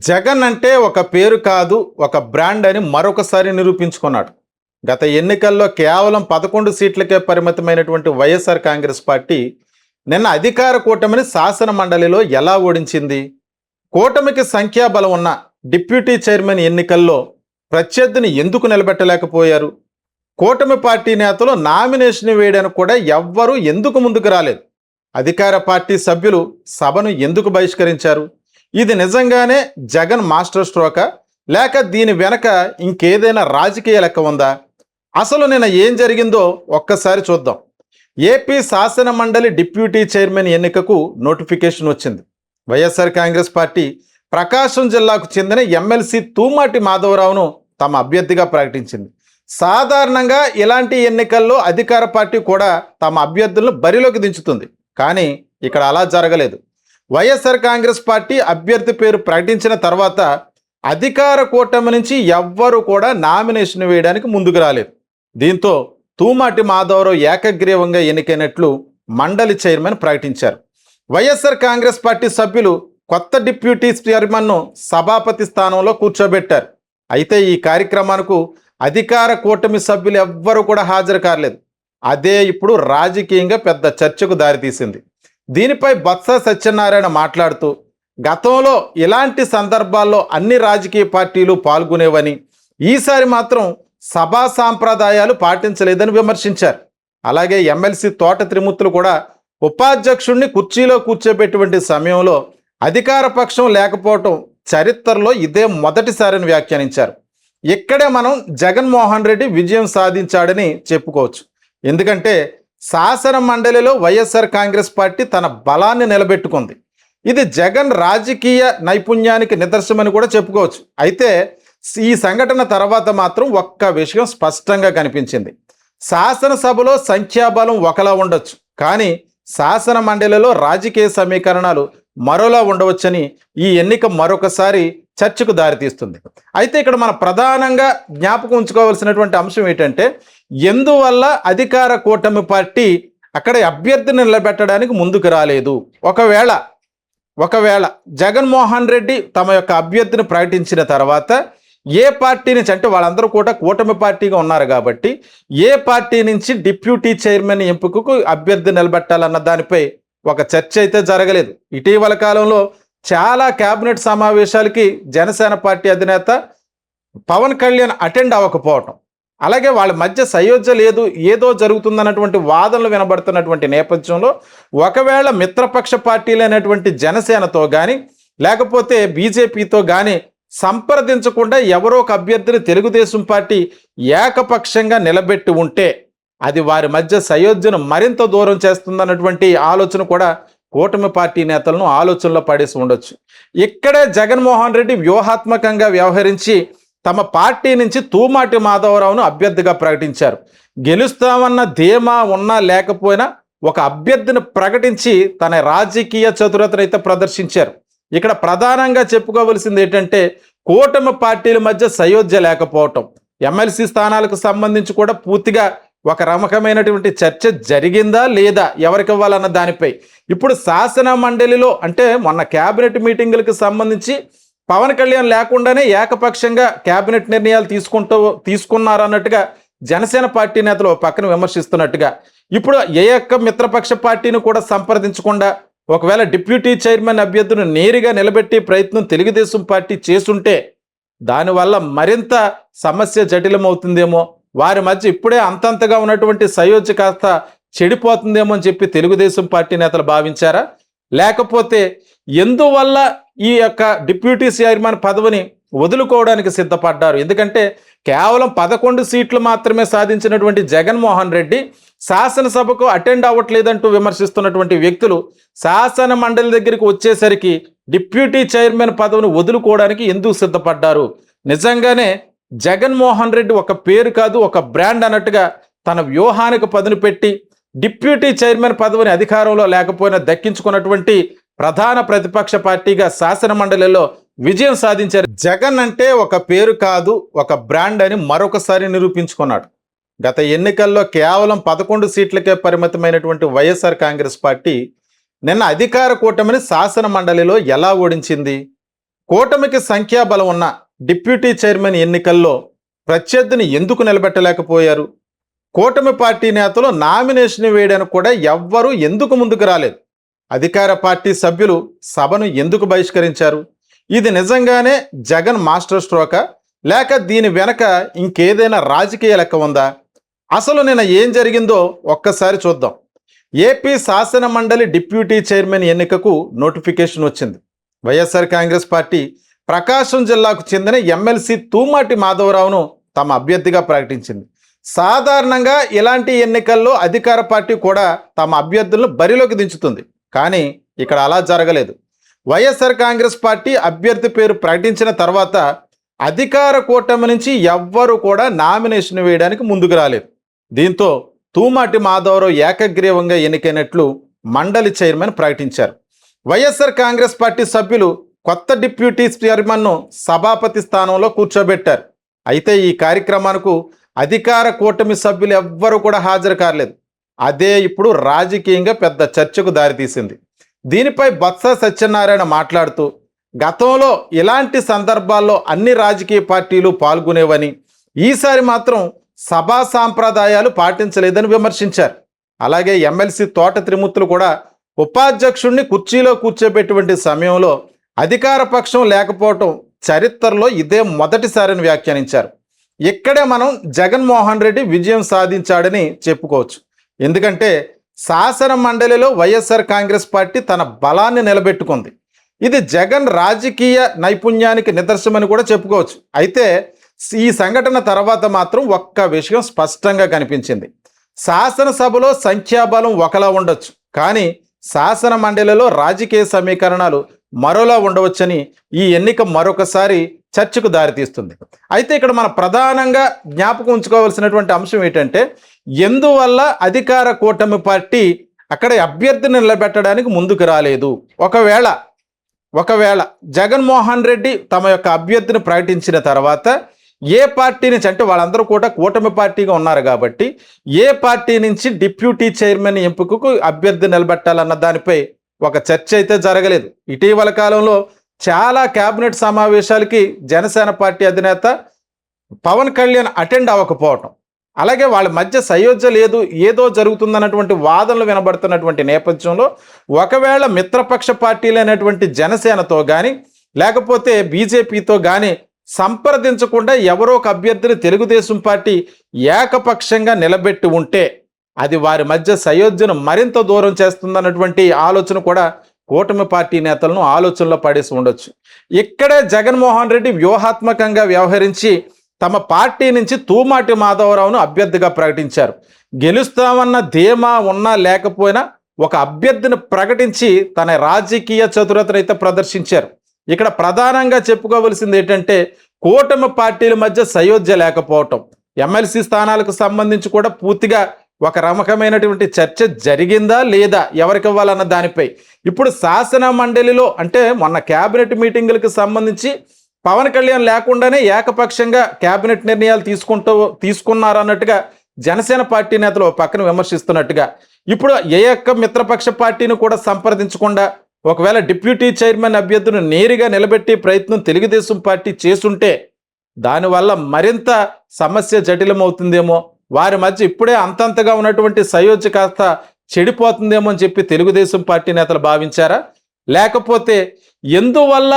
జగన్ అంటే ఒక పేరు కాదు, ఒక బ్రాండ్ అని మరొకసారి నిరూపించుకున్నాడు. గత ఎన్నికల్లో కేవలం 11 సీట్లకే పరిమితమైనటువంటి వైఎస్ఆర్ కాంగ్రెస్ పార్టీ నిన్న అధికార కూటమిని శాసన మండలిలో ఎలా ఓడించింది? కూటమికి సంఖ్యాబలం ఉన్న డిప్యూటీ చైర్మన్ ఎన్నికల్లో ప్రత్యర్థిని ఎందుకు నిలబెట్టలేకపోయారు? కూటమి పార్టీ నేతలు నామినేషన్ వేయడానికి కూడా ఎవ్వరూ ఎందుకు ముందుకు రాలేదు? అధికార పార్టీ సభ్యులు సభను ఎందుకు బహిష్కరించారు? ఇది నిజంగానే జగన్ మాస్టర్ స్ట్రోకా, లేక దీని వెనక ఇంకేదైనా రాజకీయ లెక్క ఉందా? అసలు నిన్న ఏం జరిగిందో ఒక్కసారి చూద్దాం. ఏపీ శాసన మండలి డిప్యూటీ చైర్మన్ ఎన్నికకు నోటిఫికేషన్ వచ్చింది. వైఎస్ఆర్ కాంగ్రెస్ పార్టీ ప్రకాశం జిల్లాకు చెందిన ఎమ్మెల్సీ తూమాటి మాధవరావును తమ అభ్యర్థిగా ప్రకటించింది. సాధారణంగా ఇలాంటి ఎన్నికల్లో అధికార పార్టీ కూడా తమ అభ్యర్థులను బరిలోకి దించుతుంది. కానీ ఇక్కడ అలా జరగలేదు. వైఎస్ఆర్ కాంగ్రెస్ పార్టీ అభ్యర్థి పేరు ప్రకటించిన తర్వాత అధికార కూటమి నుంచి ఎవ్వరూ కూడా నామినేషన్ వేయడానికి ముందుకు రాలేదు. దీంతో తూమాటి మాధవరావు ఏకగ్రీవంగా ఎన్నికైనట్లు మండలి చైర్మన్ ప్రకటించారు. వైఎస్ఆర్ కాంగ్రెస్ పార్టీ సభ్యులు కొత్త డిప్యూటీ చైర్మన్ను సభాపతి స్థానంలో కూర్చోబెట్టారు. అయితే ఈ కార్యక్రమానికి అధికార కూటమి సభ్యులు ఎవ్వరూ కూడా హాజరు కాలేదు. అదే ఇప్పుడు రాజకీయంగా పెద్ద చర్చకు దారితీసింది. దీనిపై బొత్స సత్యనారాయణ మాట్లాడుతూ, గతంలో ఇలాంటి సందర్భాల్లో అన్ని రాజకీయ పార్టీలు పాల్గొనేవని, ఈసారి మాత్రం సభా సాంప్రదాయాలు పాటించలేదని విమర్శించారు. అలాగే ఎమ్మెల్సీ తోట త్రిమూర్తులు కూడా ఉపాధ్యక్షుడిని కుర్చీలో కూర్చోబెట్టినటువంటి సమయంలో అధికార పక్షం లేకపోవటం చరిత్రలో ఇదే మొదటిసారిని వ్యాఖ్యానించారు. ఇక్కడే మనం జగన్మోహన్ రెడ్డి విజయం సాధించాడని చెప్పుకోవచ్చు. ఎందుకంటే శాసన మండలిలో వైఎస్ఆర్ కాంగ్రెస్ పార్టీ తన బలాన్ని నిలబెట్టుకుంది. ఇది జగన్ రాజకీయ నైపుణ్యానికి నిదర్శనమని కూడా చెప్పుకోవచ్చు. అయితే ఈ సంఘటన తర్వాత మాత్రం ఒక్క విషయం స్పష్టంగా కనిపించింది. శాసనసభలో సంఖ్యాబలం ఒకలా ఉండొచ్చు, కానీ శాసన మండలిలో రాజకీయ సమీకరణాలు మరోలా ఉండవచ్చని ఈ ఎన్నిక మరొకసారి చర్చకు దారితీస్తుంది. అయితే ఇక్కడ మనం ప్రధానంగా జ్ఞాపకం ఉంచుకోవాల్సినటువంటి అంశం ఏంటంటే, ఎందువల్ల అధికార కూటమి పార్టీ అక్కడ అభ్యర్థిని నిలబెట్టడానికి ముందుకు రాలేదు? ఒకవేళ జగన్మోహన్ రెడ్డి తమ యొక్క అభ్యర్థిని ప్రకటించిన తర్వాత ఏ పార్టీ నుంచి, అంటే వాళ్ళందరూ కూడా కూటమి పార్టీగా ఉన్నారు కాబట్టి, ఏ పార్టీ నుంచి డిప్యూటీ చైర్మన్ ఎంపికకు అభ్యర్థి నిలబెట్టాలన్న దానిపై ఒక చర్చ అయితే జరగలేదు. ఇటీవల కాలంలో చాలా కేబినెట్ సమావేశాలకి జనసేన పార్టీ అధినేత పవన్ కళ్యాణ్ అటెండ్ అవ్వకపోవటం, అలాగే వాళ్ళ మధ్య సయోధ్య లేదు, ఏదో జరుగుతుందన్నటువంటి వాదనలు వినబడుతున్నటువంటి నేపథ్యంలో ఒకవేళ మిత్రపక్ష పార్టీలైనటువంటి జనసేనతో కానీ లేకపోతే బీజేపీతో కానీ సంప్రదించకుండా ఎవరో ఒక అభ్యర్థిని తెలుగుదేశం పార్టీ ఏకపక్షంగా నిలబెట్టి ఉంటే అది వారి మధ్య సయోధ్యను మరింత దూరం చేస్తుందన్నటువంటి ఆలోచన కూడా కూటమి పార్టీ నేతలను ఆలోచనలో పడేసి ఉండొచ్చు. ఇక్కడే జగన్మోహన్ రెడ్డి వ్యూహాత్మకంగా వ్యవహరించి తమ పార్టీ నుంచి తూమాటి మాధవరావును అభ్యర్థిగా ప్రకటించారు. గెలుస్తామన్న ధీమా ఉన్నా లేకపోయినా ఒక అభ్యర్థిని ప్రకటించి తన రాజకీయ చతురతను అయితే ప్రదర్శించారు. ఇక్కడ ప్రధానంగా చెప్పుకోవలసింది ఏంటంటే, కూటమి పార్టీల మధ్య సయోధ్య లేకపోవటం, ఎమ్మెల్సీ స్థానాలకు సంబంధించి కూడా పూర్తిగా ఒక రకమైనటువంటి చర్చ జరిగిందా లేదా, ఎవరికి ఇవ్వాలన్న దానిపై. ఇప్పుడు శాసన మండలిలో అంటే మొన్న క్యాబినెట్ మీటింగులకు సంబంధించి పవన్ కళ్యాణ్ లేకుండానే ఏకపక్షంగా క్యాబినెట్ నిర్ణయాలు తీసుకున్నారన్నట్టుగా జనసేన పార్టీ నేతలు పక్కన విమర్శిస్తున్నట్టుగా, ఇప్పుడు ఏ ఒక్క మిత్రపక్ష పార్టీని కూడా సంప్రదించకుండా ఒకవేళ డిప్యూటీ చైర్మన్ అభ్యర్థులను నేరుగా నిలబెట్టే ప్రయత్నం తెలుగుదేశం పార్టీ చేస్తుంటే దానివల్ల మరింత సమస్య జటిలమవుతుందేమో, వారి మధ్య ఇప్పుడే అంతంతగా ఉన్నటువంటి సయోధ్య కాస్త చెడిపోతుందేమో అని చెప్పి తెలుగుదేశం పార్టీ నేతలు భావించారా? లేకపోతే ఎందువల్ల ఈ యొక్క డిప్యూటీ చైర్మన్ పదవిని వదులుకోవడానికి సిద్ధపడ్డారు? ఎందుకంటే కేవలం 11 సీట్లు మాత్రమే సాధించినటువంటి జగన్మోహన్ రెడ్డి శాసనసభకు అటెండ్ అవ్వట్లేదంటూ విమర్శిస్తున్నటువంటి వ్యక్తులు శాసన మండలి దగ్గరికి వచ్చేసరికి డిప్యూటీ చైర్మన్ పదవిని వదులుకోవడానికి ఎందుకు సిద్ధపడ్డారు? నిజంగానే జగన్మోహన్ రెడ్డి ఒక పేరు కాదు, ఒక బ్రాండ్ అన్నట్టుగా తన వ్యూహానికి పదును పెట్టి డిప్యూటీ చైర్మన్ పదవిని అధికారంలో లేకపోయినా దక్కించుకున్నటువంటి ప్రధాన ప్రతిపక్ష పార్టీగా శాసన మండలిలో విజయం సాధించారు. జగన్ అంటే ఒక పేరు కాదు, ఒక బ్రాండ్ అని మరొకసారి నిరూపించుకున్నాడు. గత ఎన్నికల్లో కేవలం 11 సీట్లకే పరిమితమైనటువంటి వైఎస్ఆర్ కాంగ్రెస్ పార్టీ నిన్న అధికార కూటమిని శాసన మండలిలో ఎలా ఓడించింది? కూటమికి సంఖ్యాబలం ఉన్న డిప్యూటీ చైర్మన్ ఎన్నికల్లో ప్రత్యర్థిని ఎందుకు నిలబెట్టలేకపోయారు? కూటమి పార్టీ నేతలు నామినేషన్ వేయడానికి కూడా ఎవ్వరూ ఎందుకు ముందుకు రాలేదు? అధికార పార్టీ సభ్యులు సభను ఎందుకు బహిష్కరించారు? ఇది నిజంగానే జగన్ మాస్టర్ స్ట్రోకా, లేక దీని వెనక ఇంకేదైనా రాజకీయ లెక్క ఉందా? అసలు నిన్న ఏం జరిగిందో ఒక్కసారి చూద్దాం. ఏపీ శాసన మండలి డిప్యూటీ చైర్మన్ ఎన్నికకు నోటిఫికేషన్ వచ్చింది. వైఎస్ఆర్ కాంగ్రెస్ పార్టీ ప్రకాశం జిల్లాకు చెందిన ఎమ్మెల్సీ తూమాటి మాధవరావును తమ అభ్యర్థిగా ప్రకటించింది. సాధారణంగా ఇలాంటి ఎన్నికల్లో అధికార పార్టీ కూడా తమ అభ్యర్థులను బరిలోకి దించుతుంది. కానీ ఇక్కడ అలా జరగలేదు. వైఎస్ఆర్ కాంగ్రెస్ పార్టీ అభ్యర్థి పేరు ప్రకటించిన తర్వాత అధికార కూటమి నుంచి ఎవ్వరూ కూడా నామినేషన్ వేయడానికి ముందుకు రాలేదు. దీంతో తూమాటి మాధవరావు ఏకగ్రీవంగా ఎన్నికైనట్లు మండలి చైర్మన్ ప్రకటించారు. వైఎస్ఆర్ కాంగ్రెస్ పార్టీ సభ్యులు కొత్త డిప్యూటీ చైర్మన్ను సభాపతి స్థానంలో కూర్చోబెట్టారు. అయితే ఈ కార్యక్రమానికి అధికార కూటమి సభ్యులు ఎవ్వరూ కూడా హాజరు కాలేదు. అదే ఇప్పుడు రాజకీయంగా పెద్ద చర్చకు దారితీసింది. దీనిపై బొత్స సత్యనారాయణ మాట్లాడుతూ గతంలో ఇలాంటి సందర్భాల్లో అన్ని రాజకీయ పార్టీలు పాల్గొనేవని, ఈసారి మాత్రం సభా సాంప్రదాయాలు పాటించలేదని విమర్శించారు. అలాగే ఎమ్మెల్సీ తోట త్రిమూర్తులు కూడా ఉపాధ్యక్షుడిని కుర్చీలో కూర్చోబెట్టినటువంటి సమయంలో అధికార పక్షం లేకపోవటం చరిత్రలో ఇదే మొదటిసారిని వ్యాఖ్యానించారు. ఇక్కడే మనం జగన్మోహన్ రెడ్డి విజయం సాధించాడని చెప్పుకోవచ్చు. ఎందుకంటే శాసన మండలిలో వైఎస్ఆర్ కాంగ్రెస్ పార్టీ తన బలాన్ని నిలబెట్టుకుంది. ఇది జగన్ రాజకీయ నైపుణ్యానికి నిదర్శనమని కూడా చెప్పుకోవచ్చు. అయితే ఈ సంఘటన తర్వాత మాత్రం ఒక్క విషయం స్పష్టంగా కనిపించింది. శాసనసభలో సంఖ్యాబలం ఒకలా ఉండొచ్చు, కానీ శాసన మండలిలో రాజకీయ సమీకరణాలు మరోలా ఉండవచ్చని ఈ ఎన్నిక మరొకసారి చర్చకు దారితీస్తుంది. అయితే ఇక్కడ మనం ప్రధానంగా జ్ఞాపకం ఉంచుకోవాల్సినటువంటి అంశం ఏంటంటే, ఎందువల్ల అధికార కూటమి పార్టీ అక్కడ అభ్యర్థిని నిలబెట్టడానికి ముందుకు రాలేదు? ఒకవేళ జగన్మోహన్ రెడ్డి తమ యొక్క అభ్యర్థిని ప్రకటించిన తర్వాత ఏ పార్టీ నుంచి, అంటే వాళ్ళందరూ కూడా కూటమి పార్టీగా ఉన్నారు కాబట్టి, ఏ పార్టీ నుంచి డిప్యూటీ చైర్మన్ ఎంపికకు అభ్యర్థి నిలబెట్టాలన్న దానిపై ఒక చర్చ అయితే జరగలేదు. ఇటీవల కాలంలో చాలా కేబినెట్ సమావేశాలకి జనసేన పార్టీ అధినేత పవన్ కళ్యాణ్ అటెండ్ అవ్వకపోవటం, అలాగే వాళ్ళ మధ్య సయోధ్య లేదు, ఏదో జరుగుతుందన్నటువంటి వాదనలు వినబడుతున్నటువంటి నేపథ్యంలో ఒకవేళ మిత్రపక్ష పార్టీలైనటువంటి జనసేనతో కానీ లేకపోతే బీజేపీతో కానీ సంప్రదించకుండా ఎవరో ఒక అభ్యర్థిని తెలుగుదేశం పార్టీ ఏకపక్షంగా నిలబెట్టి ఉంటే అది వారి మధ్య సయోధ్యను మరింత దూరం చేస్తుందన్నటువంటి ఆలోచన కూడా కూటమి పార్టీ నేతలను ఆలోచనలో పడేసి ఉండొచ్చు. ఇక్కడే జగన్మోహన్ రెడ్డి వ్యూహాత్మకంగా వ్యవహరించి తమ పార్టీ నుంచి తూమాటి మాధవరావును అభ్యర్థిగా ప్రకటించారు. గెలుస్తామన్న ధీమా ఉన్నా లేకపోయినా ఒక అభ్యర్థిని ప్రకటించి తన రాజకీయ చతురతను అయితే ప్రదర్శించారు. ఇక్కడ ప్రధానంగా చెప్పుకోవలసింది ఏంటంటే, కూటమి పార్టీల మధ్య సయోధ్య లేకపోవటం, ఎమ్మెల్సీ స్థానాలకు సంబంధించి కూడా పూర్తిగా ఒక రకమైనటువంటి చర్చ జరిగిందా లేదా ఎవరికి ఇవ్వాలన్న దానిపై. ఇప్పుడు శాసన మండలిలో అంటే మొన్న క్యాబినెట్ మీటింగులకు సంబంధించి పవన్ కళ్యాణ్ లేకుండానే ఏకపక్షంగా క్యాబినెట్ నిర్ణయాలు తీసుకున్నారు అన్నట్టుగా జనసేన పార్టీ నేతలు పక్కన విమర్శిస్తున్నట్టుగా, ఇప్పుడు ఏ ఒక్క మిత్రపక్ష పార్టీని కూడా సంప్రదించకుండా ఒకవేళ డిప్యూటీ చైర్మన్ అభ్యర్థిని నేరుగా నిలబెట్టే ప్రయత్నం తెలుగుదేశం పార్టీ చేస్తుంటే దానివల్ల మరింత సమస్య జటిలమవుతుందేమో, వారి మధ్య ఇప్పుడే అంతంతగా ఉన్నటువంటి సయోధ్య కాస్త చెడిపోతుందేమో అని చెప్పి తెలుగుదేశం పార్టీ నేతలు భావించారా? లేకపోతే ఎందువల్ల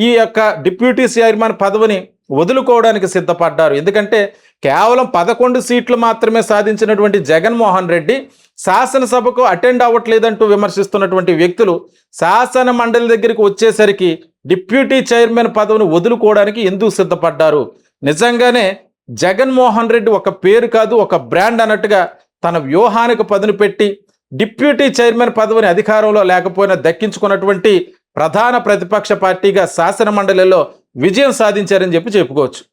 ఈ యొక్క డిప్యూటీ చైర్మన్ పదవిని వదులుకోవడానికి సిద్ధపడ్డారు? ఎందుకంటే కేవలం 11 సీట్లు మాత్రమే సాధించినటువంటి జగన్మోహన్ రెడ్డి శాసనసభకు అటెండ్ అవ్వట్లేదంటూ విమర్శిస్తున్నటువంటి వ్యక్తులు శాసన మండలి దగ్గరికి వచ్చేసరికి డిప్యూటీ చైర్మన్ పదవిని వదులుకోవడానికి ఎందుకు సిద్ధపడ్డారు? నిజంగానే జగన్మోహన్ రెడ్డి ఒక పేరు కాదు, ఒక బ్రాండ్ అన్నట్టుగా తన వ్యూహానికి పదును పెట్టి డిప్యూటీ చైర్మన్ పదవిని అధికారంలో లేకపోయినా దక్కించుకున్నటువంటి ప్రధాన ప్రతిపక్ష పార్టీగా శాసన మండలిలో విజయం సాధించారని చెప్పుకోవచ్చు.